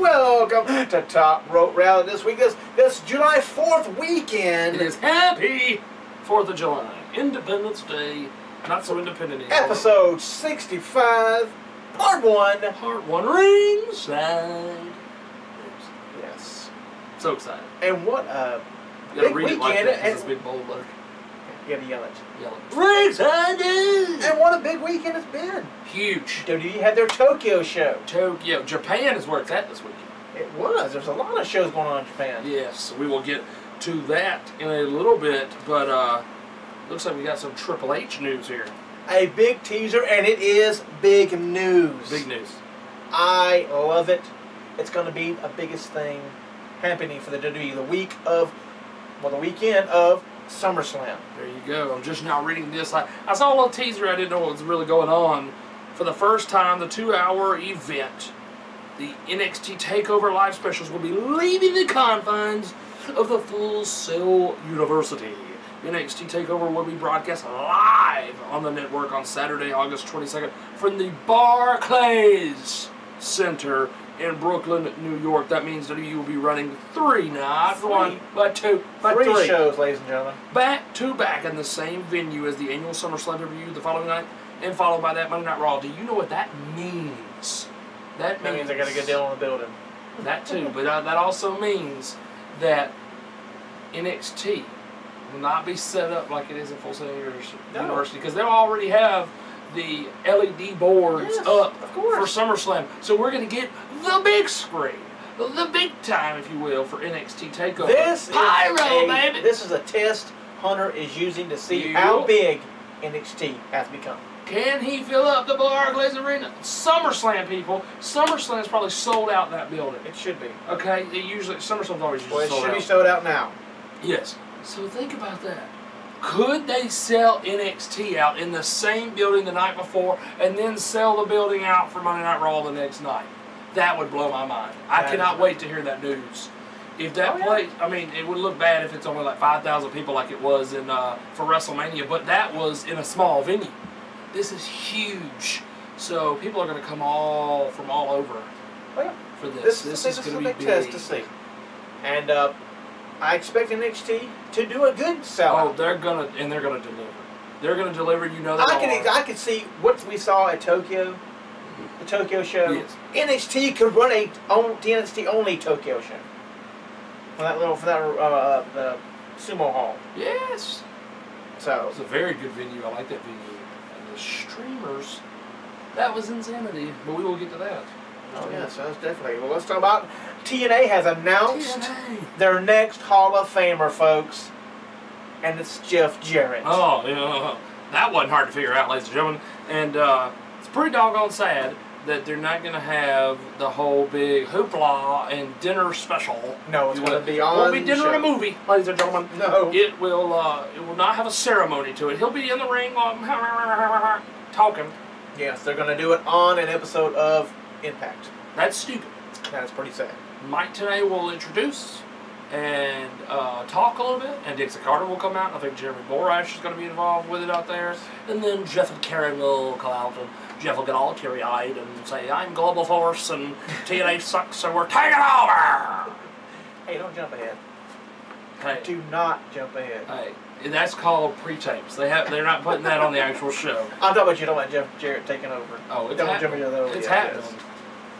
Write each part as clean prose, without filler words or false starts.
welcome to Top Rope Rally this week. This July 4th weekend. It is happy 4th of July, Independence Day. Not so independent anymore. Episode 65, Part 1. Part 1, Ringside. Yes. So excited. And what a You gotta big read it weekend. like that, 'cause it's big bold letter. You gotta yell it. Yell it. Ringside! And what a big weekend it's been. Huge. WWE had their Tokyo show. Tokyo. Japan is where it's at this weekend. It was. There's a lot of shows going on in Japan. Yes, we will get to that in a little bit, but looks like we got some Triple H news here. A big teaser, and it is big news. Big news. I love it. It's going to be the biggest thing happening for the WWE the weekend of SummerSlam. There you go. I'm just now reading this. I saw a little teaser. I didn't know what was really going on. For the first time, the 2-hour event, the NXT Takeover live specials will be leaving the confines of the Full Sail University. NXT Takeover will be broadcast live on the network on Saturday, August 22nd from the Barclays Center in Brooklyn, New York. That means WWE will be running three, not one, but two, but three shows, ladies and gentlemen. Back to back in the same venue as the annual SummerSlam pay-per-view the following night, and followed by that Monday Night Raw. Do you know what that means? That means they got a good deal on the building. That too, but that also means that NXT will not be set up like it is in Full Sail University, because they'll already have the LED boards up for SummerSlam. So we're going to get the big screen, the big time, if you will, for NXT Takeover. This baby! This is a test Hunter is using to see how big NXT has become. Can he fill up the Barclays Arena? SummerSlam, people. SummerSlam's probably sold out in that building. It should be. Okay? SummerSlam's always sold out. Well, it should be sold out now. Yes. So think about that. Could they sell NXT out in the same building the night before and then sell the building out for Monday Night Raw the next night? That would blow my mind. I cannot wait to hear that news. If that place, I mean, it would look bad if it's only like 5,000 people like it was in for WrestleMania, but that was in a small venue. This is huge. So people are going to come from all over for this. This is going to be big. Test to see. And I expect NXT to do a good sellout. Oh, they're gonna deliver. They're gonna deliver. You know that. I could see what we saw at Tokyo, the Tokyo show. Yes. NXT could run the NXT only Tokyo show. The sumo hall. Yes. So it's a very good venue. I like that venue. And the streamers, that was insanity. But we will get to that. Oh yes, that's definitely. Well, let's talk about TNA has announced their next Hall of Famer, folks, and it's Jeff Jarrett. Oh, yeah, that wasn't hard to figure out, ladies and gentlemen. And it's pretty doggone sad that they're not going to have the whole big hoopla and dinner special. No, it's going to be on. It won't be dinner and a movie, ladies and gentlemen. No, it will not have a ceremony to it. He'll be in the ring talking. Yes, they're going to do it on an episode of Impact. That's stupid. That is pretty sad. Mike Tenay will introduce and talk a little bit, and Dixie Carter will come out. I think Jeremy Borash is going to be involved with it out there. And then Jeff and Karen will come out, and Jeff will get all teary-eyed and say, "I'm Global Force, and TNA sucks, so we're taking over!" Hey, don't jump ahead. Hey. Do not jump ahead. Hey. That's called pre-tapes. They're not putting that on the actual show. I'm talking about you don't want Jeff Jarrett taking over. Oh, it's happening. It's happening.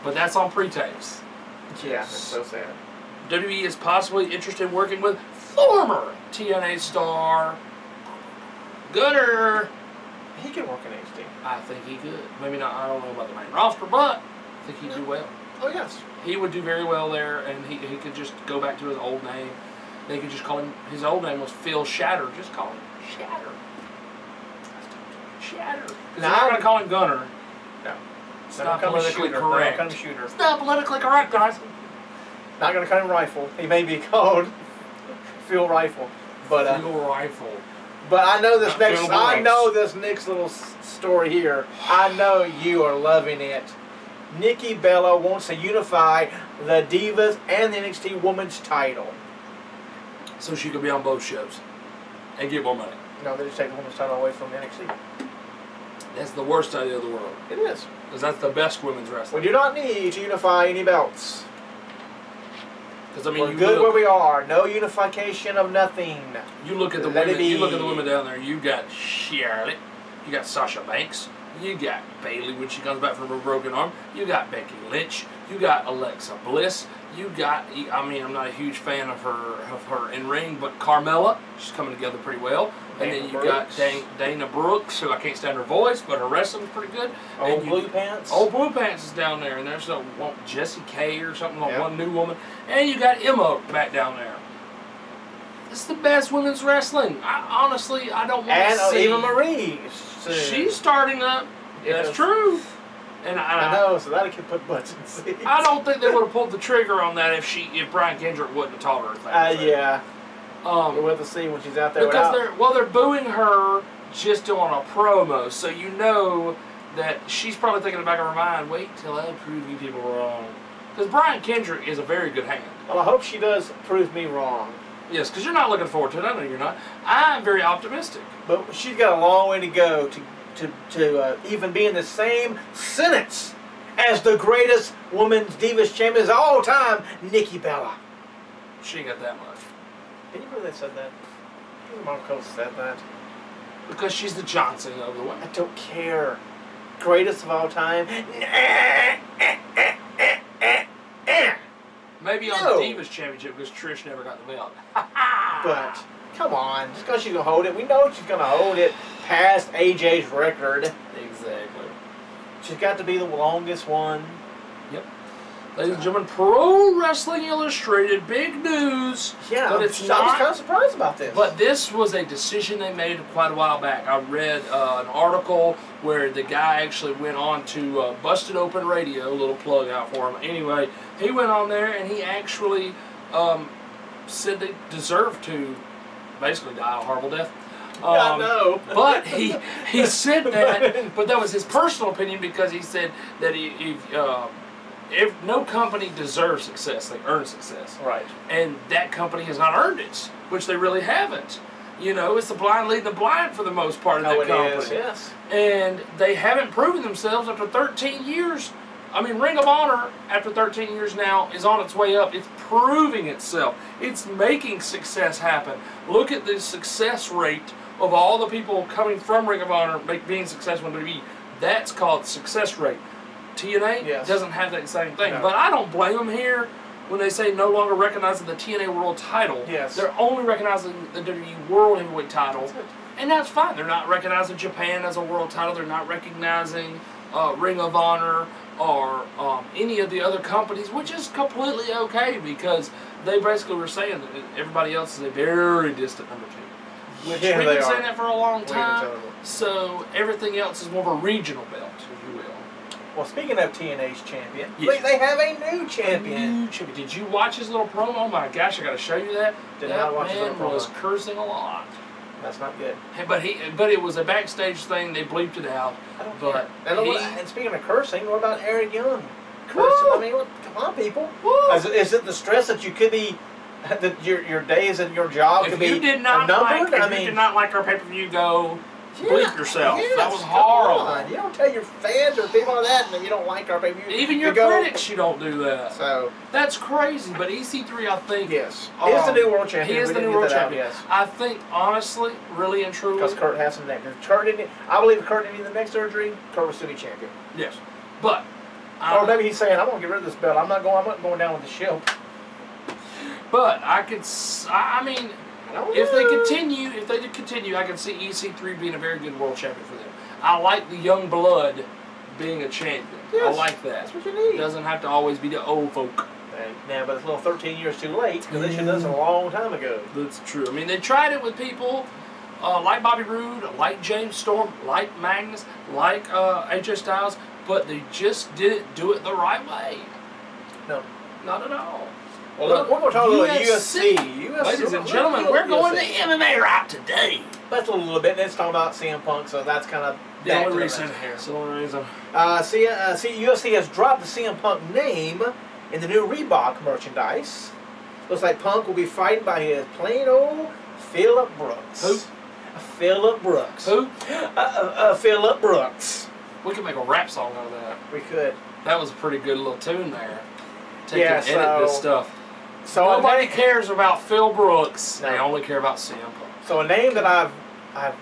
But that's on pre-tapes. Yeah, it's so sad. WWE is possibly interested in working with former TNA star Gunner. He can work in NXT. I think he could. Maybe not. I don't know about the main roster, but I think he'd do well. Oh yes. He would do very well there, and he could just go back to his old name. They could just call him, his old name was Phil Shatter. Just call him Shatter. Shatter. Because they're not going to call him Gunner. No. It's not politically correct. It's not politically correct, guys. Not going to call him Rifle. He may be called Phil Rifle. But, Phil Rifle. But I know this next little story here. I know you are loving it. Nikki Bella wants to unify the Divas and the NXT Women's title. So she could be on both shows and get more money. No, they just take the women's title away from NXT. That's the worst idea of the world. It is. Because that's the best women's wrestling. We do not need to unify any belts. Because I mean, we're good where we are. No unification of nothing. You look at the women. You look at the women down there. You got Charlotte. You got Sasha Banks. You got Bayley when she comes back from her broken arm. You got Becky Lynch. You got Alexa Bliss. You got, I mean, I'm not a huge fan of her in ring, but Carmella, she's coming together pretty well. And then you got Dana Brooks, who I can't stand her voice, but her wrestling's pretty good. Old Blue Pants. Old Blue Pants is down there, and there's Jessie K or something, one new woman. And you got Emma back down there. It's the best women's wrestling. Honestly, I don't want to see. And Eva Marie. She's starting up. That's true. And I know, so that could put butts in seats. I don't think they would have pulled the trigger on that if Brian Kendrick wouldn't have taught her a thing. Yeah. We'll have to see when she's out there. Because they're booing her just doing a promo, so you know that she's probably thinking in the back of her mind, wait till I prove you people wrong. Because Brian Kendrick is a very good hand. Well, I hope she does prove me wrong. Yes, because you're not looking forward to it. I know you're not. I'm very optimistic. But she's got a long way to go to even be in the same sentence as the greatest women's Divas champion of all time, Nikki Bella. She ain't got that much. Can you believe they said that? Marco said that. Because she's the Johnson of the women. I don't care. Greatest of all time. Maybe on the Divas Championship because Trish never got the belt. But, come on. Just because she's going to hold it. We know she's going to hold it past AJ's record. Exactly. She's got to be the longest one. Yep. Ladies and gentlemen, Pro Wrestling Illustrated, big news. Yeah, but I was kind of surprised about this. But this was a decision they made quite a while back. I read an article where the guy actually went on to Busted Open Radio, a little plug out for him. Anyway, he went on there and he actually said they deserve to basically die a horrible death. I know. But he said that, but that was his personal opinion because he said that if no company deserves success, they earn success. Right. And that company has not earned it, which they really haven't. You know, it's the blind leading the blind for the most part of that company. It is, yes. And they haven't proven themselves after 13 years. I mean, Ring of Honor, after 13 years now, is on its way up. It's proving itself. It's making success happen. Look at the success rate of all the people coming from Ring of Honor being successful in WWE. That's called success rate. TNA doesn't have that same thing. No. But I don't blame them here when they say no longer recognizing the TNA World title. Yes. They're only recognizing the WWE World Heavyweight title. And that's fine. They're not recognizing Japan as a world title. They're not recognizing Ring of Honor or any of the other companies, which is completely okay because they basically were saying that everybody else is a very distant number two. Which we've been saying that for a long time. So everything else is more of a regional belt, if you will. Well, speaking of TNA's champion, they have a new champion. Did you watch his little promo? Oh my gosh, I got to show you that. Did not watch his little promo. That man was cursing a lot. That's not good. But it was a backstage thing. They bleeped it out. I don't care. And speaking of cursing, what about Eric Young? Cursing. I mean, come on, people. Is it the stress that you could be, that your days and your job could be numbered? If you did not like our pay-per-view, go bleep yourself. Yes, that was horrible. You don't tell your fans or people like that and you don't like our pay-per-view. Even your critics, you don't do that. So that's crazy. But EC3, I think, he is the new world champion. He is the new world champion. Yes. I think, honestly, really and truly, because Kurt has some neck. I believe Kurt didn't need the neck surgery. Kurt was still be champion. Yes, but or maybe he's saying, "I'm gonna get rid of this belt. I'm not going down with the show." But I mean. If they continue, I can see EC3 being a very good world champion for them. I like the young blood being a champion. Yes, I like that. That's what you need. It doesn't have to always be the old folk. Now, but it's a little 13 years too late because they should have done this a long time ago. That's true. I mean, they tried it with people like Bobby Roode, like James Storm, like Magnus, like AJ Styles, but they just didn't do it the right way. No. Not at all. Well, look, we're going to talk about UFC. Ladies and gentlemen, we're going to MMA right today. That's a little bit. Let's talk about CM Punk, so that's kind of the only reason. It's the only reason. UFC has dropped the CM Punk name in the new Reebok merchandise. Looks like Punk will be fighting by his plain old Phillip Brooks. Who? Phillip Brooks. Who? Phillip Brooks. We could make a rap song out of that. We could. That was a pretty good little tune there. Edit this stuff. So nobody cares about Phil Brooks. No. They only care about CM Punk. So a name that I've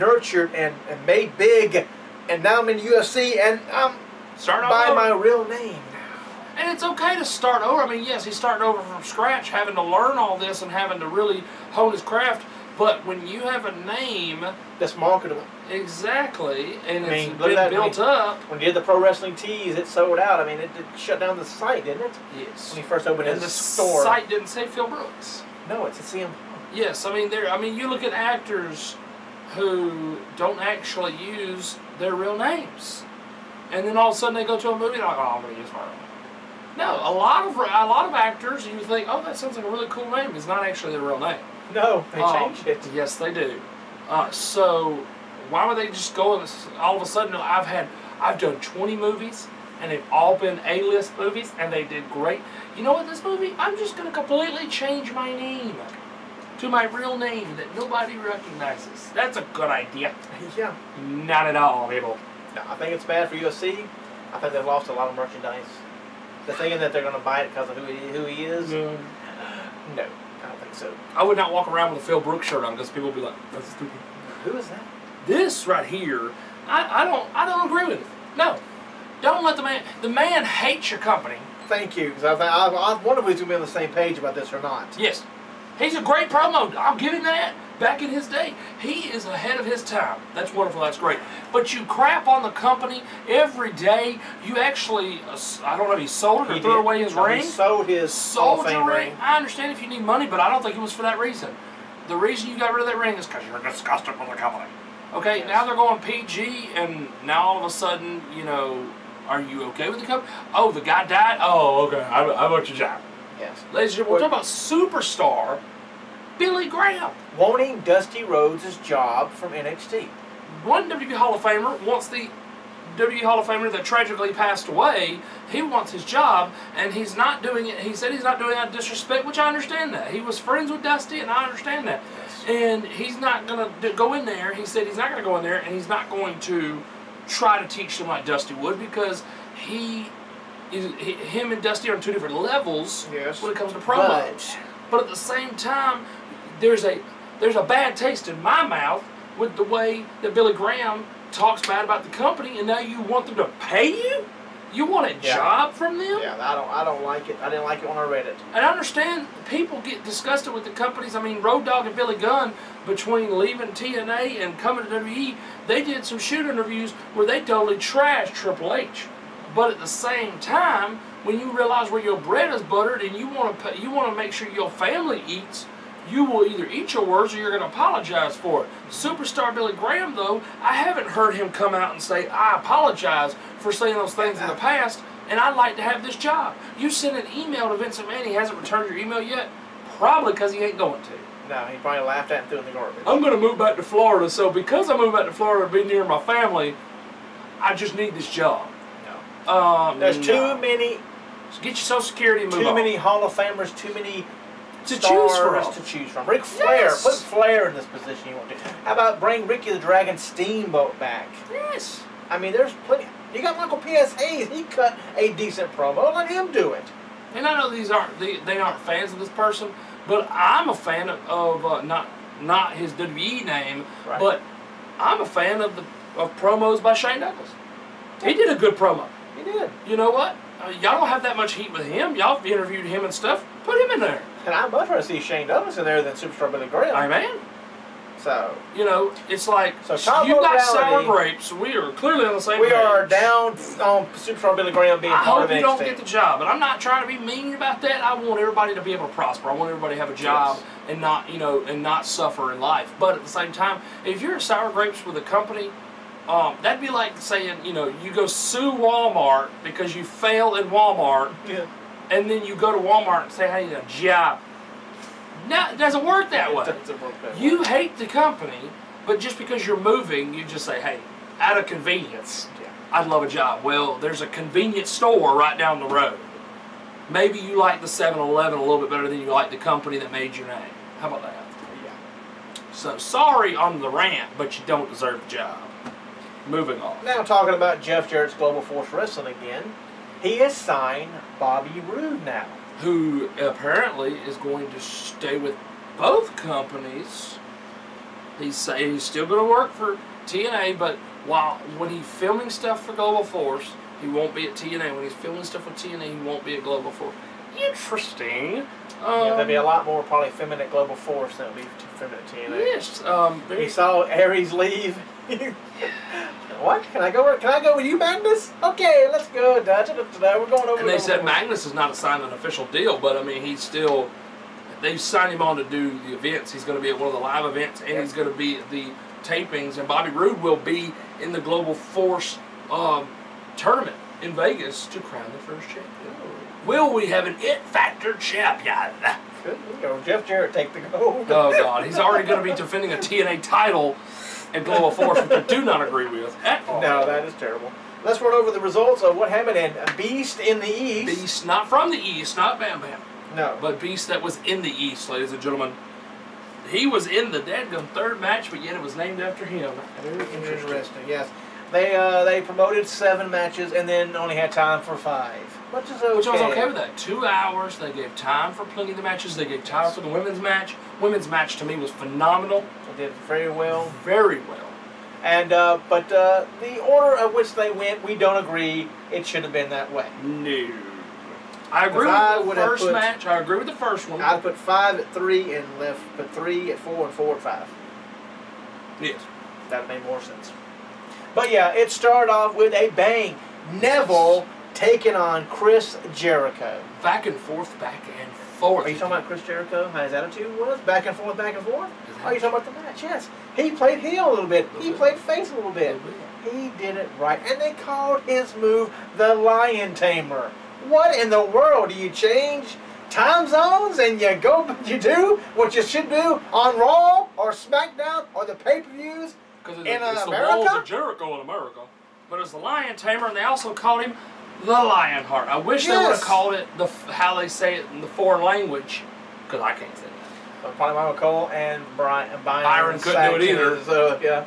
nurtured and made big, and now I'm in UFC, and I'm by my real name now. And it's okay to start over. I mean, yes, he's starting over from scratch, having to learn all this and having to really hone his craft. But when you have a name that's marketable, exactly, and I mean, it's been built up. When you did the Pro Wrestling Tees, it sold out. I mean, it shut down the site, didn't it? Yes. When he first opened his store. And the site didn't say Phil Brooks. No, it's a CM Punk. Yes, I mean, you look at actors who don't actually use their real names, and then all of a sudden they go to a movie and they're like, oh, I'm going to use my real name. No, a lot of actors, you think, oh, that sounds like a really cool name. It's not actually their real name. No, they changed it. Yes, they do. So why would they just go and all of a sudden? I've done 20 movies, and they've all been A-list movies, and they did great. You know what? This movie, I'm just going to completely change my name to my real name that nobody recognizes. That's a good idea. Yeah. Not at all, people. No, I think it's bad for UFC. I think they've lost a lot of merchandise. They're thinking that they're going to buy it because of who he is. No. No, I don't think so. I would not walk around with a Phil Brooks shirt on because people would be like, "That's stupid." Who is that? This right here, I don't agree with it. No, don't let the man. The man hates your company. Thank you, because I wonder if he's going to be on the same page about this or not. Yes, he's a great promo. I'll give him that. Back in his day, he is ahead of his time. That's wonderful. That's great. But you crap on the company every day. You actually, I don't know if he sold it or threw away his ring. He sold his Hall of Fame ring. I understand if you need money, but I don't think it was for that reason. The reason you got rid of that ring is because you're disgusted with the company. Okay, now they're going PG, and now all of a sudden, you know, are you okay with the company? Oh, the guy died? Oh, okay. I want your job. Yes. Ladies and gentlemen, we're talking about superstar Billy Graham. Wanting Dusty Rhodes' job from NXT. One WWE Hall of Famer wants the WWE Hall of Famer that tragically passed away. He wants his job, and he's not doing it. He said he's not doing it out of disrespect, which I understand that. He was friends with Dusty, and I understand that. Yes. And he's not going to go in there. He said he's not going to go in there, and he's not going to try to teach them like Dusty would, because him and Dusty are on two different levels when it comes to promos. But at the same time, there's a bad taste in my mouth with the way that Billy Graham talks bad about the company, and now you want them to pay you? You want a job from them? Yeah, I don't like it. I didn't like it when I read it. And I understand people get disgusted with the companies. I mean, Road Dogg and Billy Gunn, between leaving TNA and coming to WWE, they did some shoot interviews where they totally trashed Triple H. But at the same time, when you realize where your bread is buttered and you want to make sure your family eats, you will either eat your words or you're going to apologize for it. Superstar Billy Graham, though, I haven't heard him come out and say, I apologize for saying those things in the past, and I'd like to have this job. You sent an email to Vince McMahon, he hasn't returned your email yet? Probably because he ain't going to. No, he probably laughed at and threw it in the garbage. I'm going to move back to Florida, so because I moved back to Florida to be near my family, I just need this job. No. There's too many... Get your Social Security and move on. Too many Hall of Famers, too many... to choose from. Ric Flair, put Flair in this position you want to. How about bring Ricky the Dragon Steamboat back? Yes. I mean, there's plenty. You got Michael P.S. Hayes. He cut a decent promo. Let him do it. And I know they aren't fans of this person, but I'm a fan of not his WWE name, but I'm a fan of promos by Shane Douglas. He did a good promo. He did. You know what? Y'all don't have that much heat with him. Y'all interviewed him and stuff. Put him in there. And I'd much rather see Shane Douglas in there than Superstar Billy Graham. Amen. So, you know, it's like, you got sour grapes. We are clearly on the same page. We are down on Superstar Billy Graham being part of NXT. I hope you don't get the job, and I'm not trying to be mean about that. I want everybody to be able to prosper. I want everybody to have a job and not, you know, and not suffer in life. But at the same time, if you're sour grapes with a company, that'd be like saying, you know, you go sue Walmart because you fail in Walmart, and then you go to Walmart and say, I need a job. No, it doesn't work that way. You hate the company, but just because you're moving, you just say, hey, out of convenience, I'd love a job. Well, there's a convenience store right down the road. Maybe you like the 7-Eleven a little bit better than you like the company that made your name. How about that? Yeah. So, sorry on the rant, but you don't deserve the job. Moving on. Now talking about Jeff Jarrett's Global Force Wrestling again. He has signed Bobby Roode now. who apparently is going to stay with both companies. He's still going to work for TNA, but when he's filming stuff for Global Force, he won't be at TNA. When he's filming stuff with TNA, he won't be at Global Force. Interesting. Yeah, there'd be a lot more probably filming at Global Force than would be filming at TNA. Yes. He saw Aries leave. What? Can I go with you, Magnus? Okay, let's go. We're going over. And they said Magnus is not signed an official deal, but I mean he's still. They've signed him on to do the events. He's going to be at one of the live events, and he's going to be at the tapings. And Bobby Roode will be in the Global Force tournament in Vegas to crown the first champion. Will we have an It Factor champion? Could Jeff Jarrett take the gold? Oh God, he's already going to be defending a TNA title at Global Force, which I do not agree with at all. No, that is terrible. Let's run over the results of what happened in Beast in the East. Beast, not from the East, not Bam Bam. No. But Beast that was in the East, ladies and gentlemen. He was in the dadgum third match, but yet it was named after him. Very interesting, yes. They promoted 7 matches and then only had time for 5. Which is okay. Which I was okay with that. 2 hours. They gave time for plenty of the matches. They gave time for the women's match. Women's match to me was phenomenal. They did very well. Very well. And but the order of which they went, we don't agree. It should have been that way. No. I agree with the first match. I agree with the first one. I'd put 5 at 3 and put 3 at 4 and 4 at 5. Yes. That would make more sense. But yeah, it started off with a bang. Neville taking on Chris Jericho. Back and forth, back and forth. Are you talking about Chris Jericho? How his attitude was? Back and forth, back and forth? Are you talking about the match? Yes. He played heel a little bit. He played face a little bit. He did it right. And they called his move the Lion Tamer. What in the world? Do you change time zones and you do what you should do on Raw or SmackDown or the pay-per-views in it's America? the Walls of Jericho in America. But it's the Lion Tamer, and they also called him the Lionheart. I wish they would have called it how they say it in the foreign language, because I can't say that. But probably Michael Cole and Byron couldn't do it either. Yeah.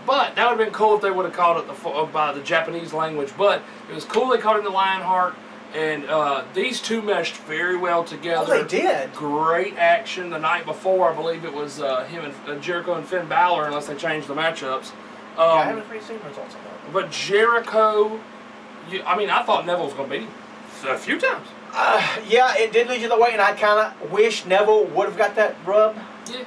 But that would have been cool if they would have called it by the Japanese language. But it was cool they called him the Lionheart. And these two meshed very well together. Oh, they did. Great action the night before. I believe it was him and Jericho and Finn Balor, unless they changed the matchups. I haven't really seen results on that. But Jericho, I thought Neville was going to beat him a few times. Yeah, it did lead you the way, and I kind of wish Neville would have got that rub. Yeah.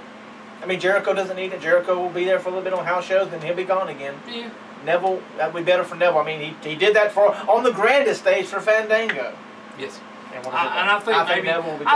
I mean, Jericho doesn't need it. Jericho will be there for a little bit on house shows, then he'll be gone again. Yeah. Neville, that would be better for Neville. I mean, he did that on the grandest stage for Fandango. Yes. And I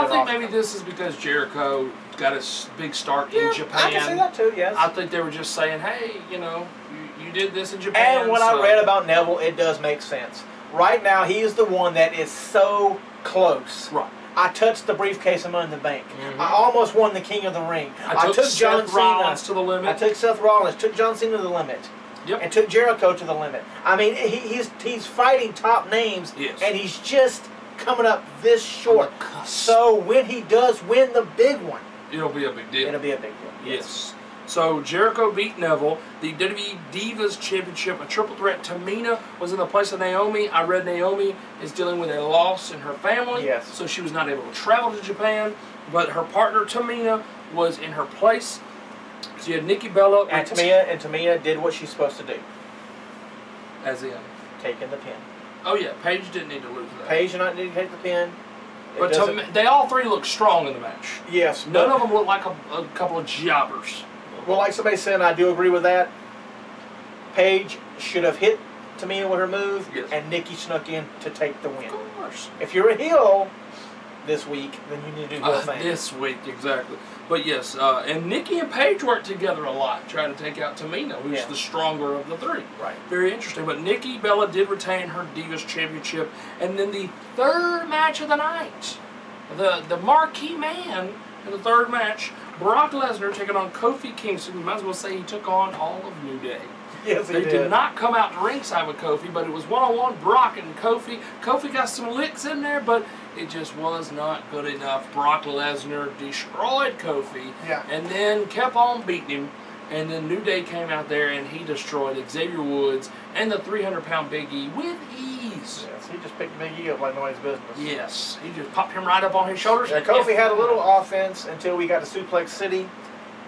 think maybe this is because Jericho got a big start in Japan. I can see that too, yes. I think they were just saying, hey, you did this in Japan. And when I read about Neville, it does make sense. Right now, he is the one that is so close. Right. I touched the briefcase of Money in the Bank. I almost won the King of the Ring. I took Seth Rollins to the limit. I took Seth Rollins, took John Cena to the limit. Yep. And took Jericho to the limit. I mean, he's fighting top names, and he's just coming up this short. So when he does win the big one, it'll be a big deal. It'll be a big deal. Yes. So Jericho beat Neville. The WWE Divas Championship, a triple threat. Tamina was in the place of Naomi. I read Naomi is dealing with a loss in her family. Yes. So she was not able to travel to Japan. But her partner Tamina was in her place. So you had Nikki Bella. And Tamina did what she's supposed to do. As in? Taking the pin. Oh yeah, Paige didn't need to lose that. Paige did not need to take the pin. But they all three looked strong in the match. Yes. None of them looked like a couple of jobbers. Well, like somebody said, I do agree with that. Paige should have hit Tamina with her move, and Nikki snuck in to take the win. Of course. If you're a heel this week, then you need to do both things. This week, exactly. But yes, and Nikki and Paige worked together a lot, trying to take out Tamina, who's the stronger of the three. Right. Very interesting. But Nikki Bella did retain her Divas Championship. And then the third match of the night, the marquee man in the third match, Brock Lesnar taking on Kofi Kingston. You might as well say he took on all of New Day. Yes, They did not come out to ringside with Kofi, but it was one-on-one Brock and Kofi. Kofi got some licks in there, but it just was not good enough. Brock Lesnar destroyed Kofi and then kept on beating him. And then New Day came out there and he destroyed Xavier Woods and the 300-pound Big E with ease. knees. Yes, he just picked Big E up like nobody's business. Yes, he just popped him right up on his shoulders. Yeah, Kofi had a little offense until we got to Suplex City,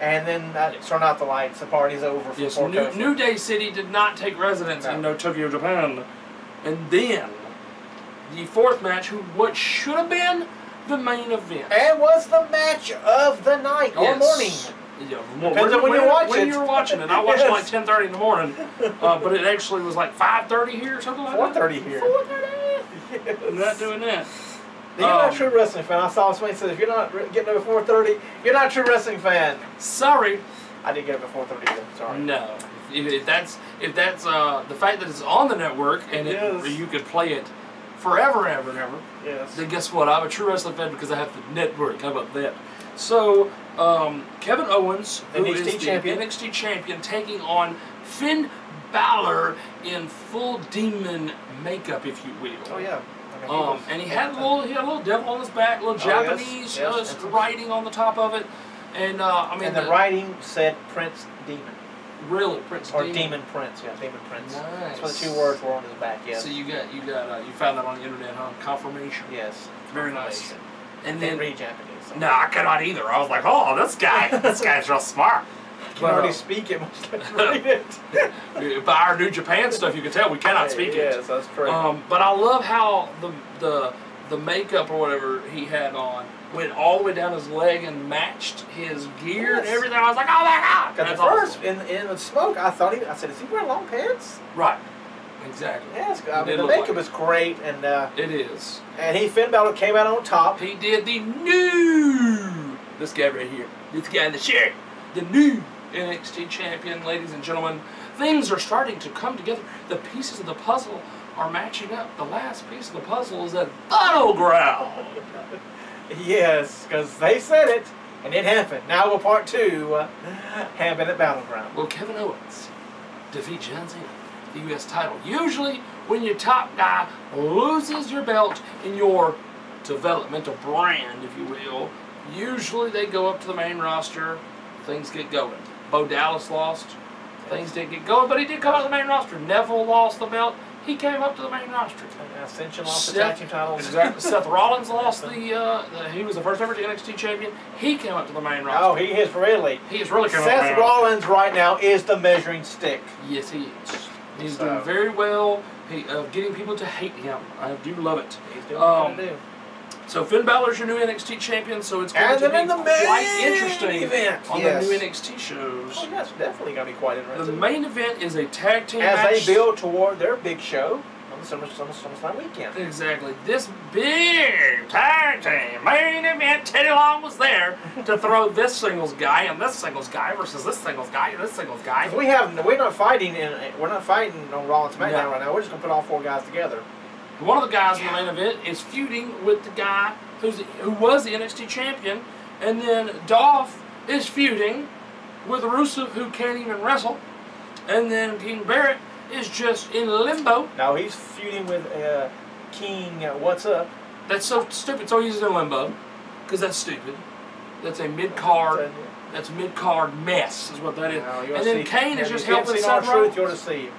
and then turned out the lights. The party's over for yes, Kofi. New Day City did not take residence in Tokyo, Japan. And then, the fourth match, what should have been the main event. And was the match of the night or morning. Yeah, depends on when you watch it. When you're watching it. I watched it like 10:30 in the morning, but it actually was like 5:30 here or something like that. 4:30 here. 4:30. Yes. I'm not doing that. You're not a true wrestling fan. I saw somebody say if you're not getting up at 4:30, you're not a true wrestling fan. Sorry. I didn't get up at 4:30. Sorry. No. If that's the fact that it's on the network and you could play it forever and ever and ever. Yes. Then guess what? I'm a true wrestling fan because I have the network. How about that? So Kevin Owens, who is the NXT champion, taking on Finn Balor in full demon makeup, if you will. Oh yeah. And he had a little devil on his back, a little Japanese writing on the top of it, and I mean. And the writing said Prince Demon. Really, Prince or Demon. Demon Prince, yeah, Demon Prince. Nice. That's what the two words were on his back. Yes. So you found that on the internet, huh? Confirmation. Yes. Very nice. And then then read Japanese. So. No, I cannot either. I was like, oh, this guy's real smart. I can already speak it, much less read it. By our New Japan stuff, you can tell we cannot speak it. Yes, that's true. But I love how the makeup or whatever he had on went all the way down his leg and matched his gear and everything. I was like, oh my God! Because at first, in the smoke, I said, is he wearing long pants? Right. Exactly. Yes, I mean, the makeup is great, and it is. And Finn Balor came out on top. He did the new, this guy right here, this guy in the shirt, the new NXT champion, ladies and gentlemen. Things are starting to come together. The pieces of the puzzle are matching up. The last piece of the puzzle is at Battleground. Yes, because they said it, and it happened. Now we're part 2, happened at Battleground. Well, Kevin Owens defeats John Cena, the U.S. title. Usually, when your top guy loses your belt in your developmental brand, if you will, usually they go up to the main roster, things get going. Bo Dallas lost, things didn't get going, but he did come up to the main roster. Neville lost the belt. He came up to the main roster. Ascension lost the tag team titles. Exactly. Seth Rollins lost he was the first ever NXT champion. He came up to the main roster. Oh, he is really. He is really coming up. Seth Seth Rollins right now is the measuring stick. Yes, he is. He's doing very well getting people to hate him. I do love it. He's doing what he do. So Finn Balor's your new NXT champion, so it's going to be quite interesting on the new NXT shows. Oh, yes, definitely going to be quite interesting. The main event is a tag team match. As they build toward their big show on the SummerSlam weekend. Exactly. This big tag team main event, Teddy Long was there to throw this singles guy and this singles guy versus this singles guy and this singles guy. We're not fighting on Raw and SmackDown right now. We're just going to put all 4 guys together. One of the guys in the main event is feuding with the guy who was the NXT champion, and then Dolph is feuding with Rusev, who can't even wrestle, and then King Barrett is just in limbo. No, he's feuding with King What's Up. That's so stupid. So he's in limbo, because that's stupid. That's a mid-card. That's mid-card mess, is what that is. No, and then Kane is just helping Seth Rollins. You'll see.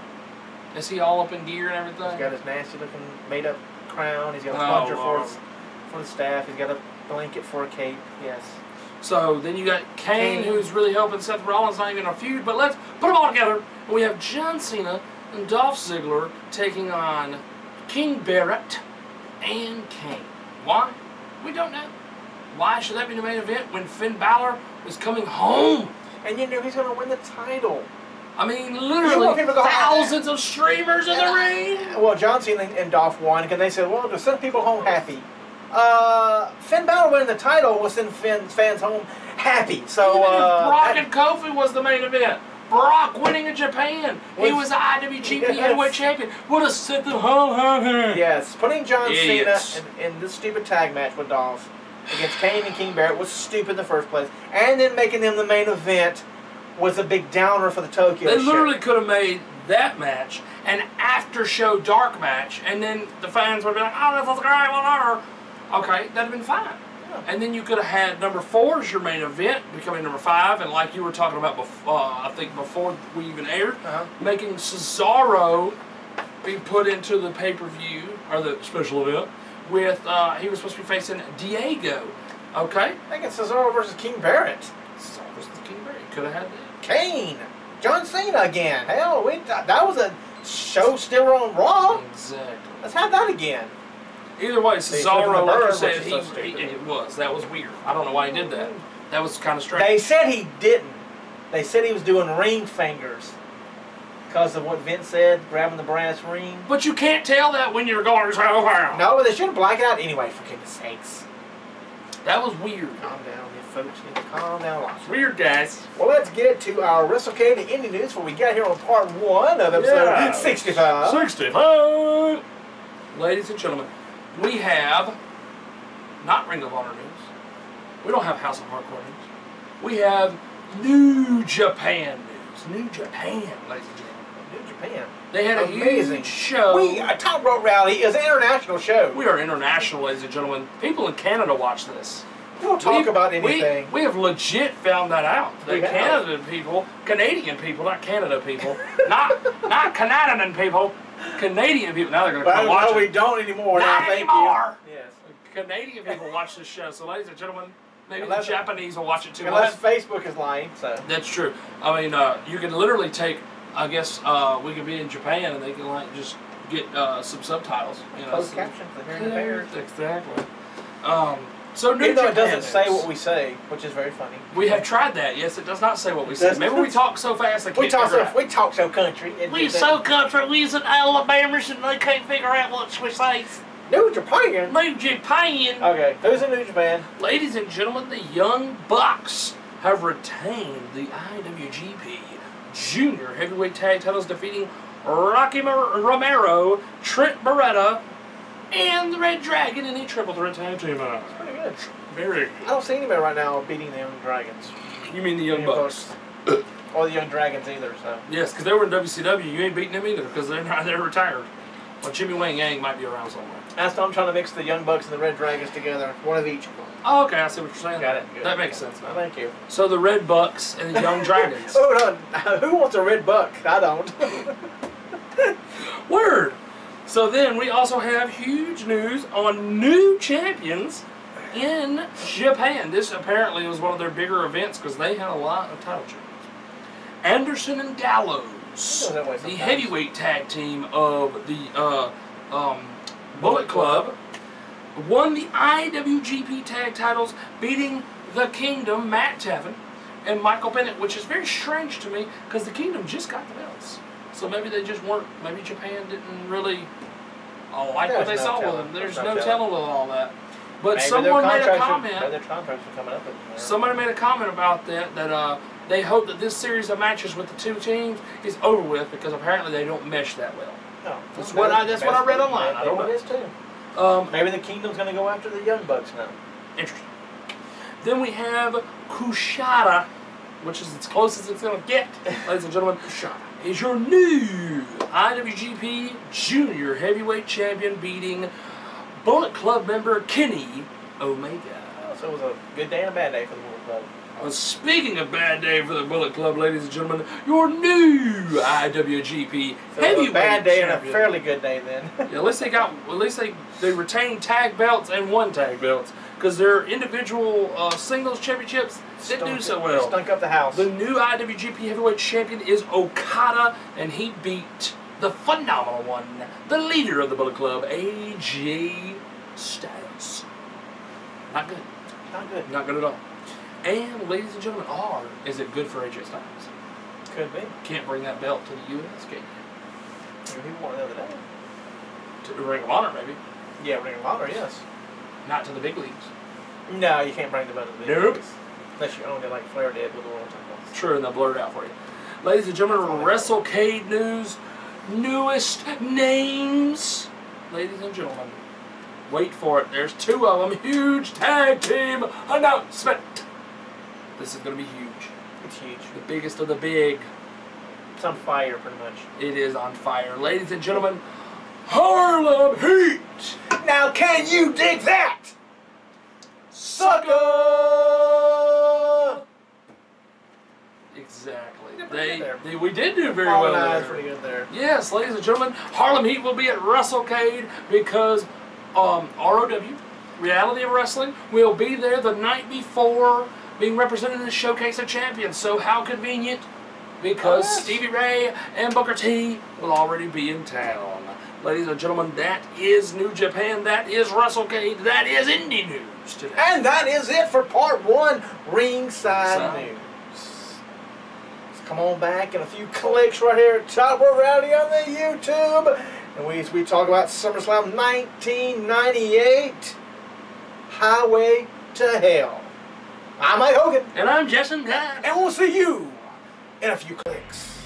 Is he all up in gear and everything? He's got his nasty-looking made-up crown. He's got a plunger for the staff. He's got a blanket for a cape. Yes. So then you got Kane, who's really helping Seth Rollins, not even a feud. But let's put them all together. And we have John Cena and Dolph Ziggler taking on King Barrett and Kane. Why? We don't know. Why should that be the main event when Finn Balor is coming home? And you know he's going to win the title. I mean, literally thousands of streamers in the ring. Well, John Cena and Dolph won, and they said, well, to send people home happy. Finn Balor winning the title will send fans home happy. So Brock and Kofi was the main event. Brock winning in Japan. He was the IWGP Heavyweight Champion. Would have sent them home happy. Yes, putting John Cena in this stupid tag match with Dolph against Kane and King Barrett was stupid in the first place, and then making them the main event was a big downer for the Tokyo show. They literally could have made that match an after-show dark match, and then the fans would be like, oh, this is great, whatever. Okay, that'd have been fine. Yeah. And then you could have had number 4 as your main event, becoming number 5, and like you were talking about before, I think before we even aired, making Cesaro be put into the pay-per-view, or the special event, with, he was supposed to be facing Diego. Okay? I think it's Cesaro versus King Barrett. Cesaro versus King Barrett. Could have had that. Kane. John Cena again. Hell, that was a show still on Raw. Exactly. Let's have that again. Either way, Cesaro, like you said, so it was. That was weird. I don't know why he did that. That was kind of strange. They said he didn't. They said he was doing ring fingers. Because of what Vince said, grabbing the brass ring. But you can't tell that when you're going so far. No, but they should black it out anyway, for goodness sakes. That was weird. Calm down, you folks need to calm down. It's weird, guys. Well, let's get to our WrestleCade Indie News before we get here on part 1 of episode 65. 65! Ladies and gentlemen, we have not Ring of Honor news. We don't have House of Hardcore news. We have New Japan news. New Japan, ladies and gentlemen. New Japan. They had a huge show. Top Rope Rally is an international show. We are international, ladies and gentlemen. People in Canada watch this. We don't talk about anything. We have legit found that out. The Canadian people, not Canada people, not Canadian people, Canadian people. Now they're going to come watch it. No, we don't anymore. Not anymore. Yes. Canadian people watch this show. So, ladies and gentlemen, maybe the Japanese will watch it too. Unless Facebook is lying. So that's true. I mean, you can literally take. I guess we could be in Japan and they can like just get some subtitles. You know, closed captions. Exactly. So New Even though Japan it doesn't say what we say, which is very funny. We have tried that. Yes, it does not say what we say. Maybe we talk so fast they can't figure out. We talk so country. We so country. We in Alabamers and they can't figure out what we say. New Japan. New Japan. Okay, who's in New Japan? Ladies and gentlemen, the Young Bucks have retained the IWGP Junior Heavyweight Tag Titles, defeating Rocky Romero, Trent Beretta, and the Red Dragon in a triple threat tag team match. That's pretty good. Very good. I don't see anybody right now beating the Young Dragons. You mean the Young Bucks? Or the Young Dragons either, so. Yes, because they were in WCW. You ain't beating them either because they're retired. Well, Jimmy Wang Yang might be around somewhere. That's why I'm trying to mix the Young Bucks and the Red Dragons together. One of each. Oh, okay. I see what you're saying. Got it. Good. That makes sense. Oh, thank you. So the Red Bucks and the Young Dragons. Hold on. Who wants a red buck? I don't. Word. So then we also have huge news on new champions in Japan. This apparently was one of their bigger events because they had a lot of title changes. Anderson and Gallows, the heavyweight tag team of the Bullet Club, won the IWGP tag titles, beating the Kingdom, Matt Taven, and Michael Bennett, which is very strange to me because the Kingdom just got the belts. So maybe they just weren't, maybe Japan didn't really like what they saw with them. There's no telling with all that. But maybe someone made a comment. Somebody made a comment about that they hope that this series of matches with the two teams is over with because apparently they don't mesh that well. No, that's what I read online. I don't know. It is too. Maybe the Kingdom's going to go after the Young Bucks now. Interesting. Then we have Kushida, which is as close as it's going to get, ladies and gentlemen. Kushida is your new IWGP Junior Heavyweight Champion, beating Bullet Club member Kenny Omega. So it was a good day and a bad day for the Bullet Club. Speaking of bad day for the Bullet Club, ladies and gentlemen, your new IWGP Heavyweight a bad day champion. And a fairly good day then. Yeah, at least they retained tag belts and won tag belts because their individual singles championships didn't do so well. Stunk up the house. The new IWGP Heavyweight Champion is Okada, and he beat the phenomenal one, the leader of the Bullet Club, AJ Styles. Not good. Not good. Not good at all. And, ladies and gentlemen, is it good for AJ Styles? Could be. Can't bring that belt to the U.S. game. He won the other day. To the Ring of Honor, maybe. Yeah, Ring of Honor, yes. Not to the big leagues. No, you can't bring the belt to the big leagues. Unless you own it like Flair did with the World Titles. True, and they'll blur it out for you. Ladies and gentlemen, WrestleCade news. Newest names. Ladies and gentlemen, wait for it. There's two of them. Huge tag team announcement. This is going to be huge. It's huge. The biggest of the big. It's on fire, pretty much. It is on fire. Ladies and gentlemen, Harlem Heat. Now, can you dig that? Sucker! Exactly. Yeah, we did do very well there. Pretty good there. Yes, ladies and gentlemen, Harlem Heat will be at WrestleCade because ROW, Reality of Wrestling, will be there the night before, being represented in the Showcase of Champions. So how convenient, because Stevie Ray and Booker T will already be in town. Ladies and gentlemen, that is New Japan, that is WrestleCade, that is Indie News today. And that is it for part 1, Ringside News. Let's come on back in a few clicks right here at Top Rope Rowdy on the YouTube. And we talk about SummerSlam 1998, Highway to Hell. I'm Mike Hogan. And I'm Jason Guy. And we'll see you in a few clicks.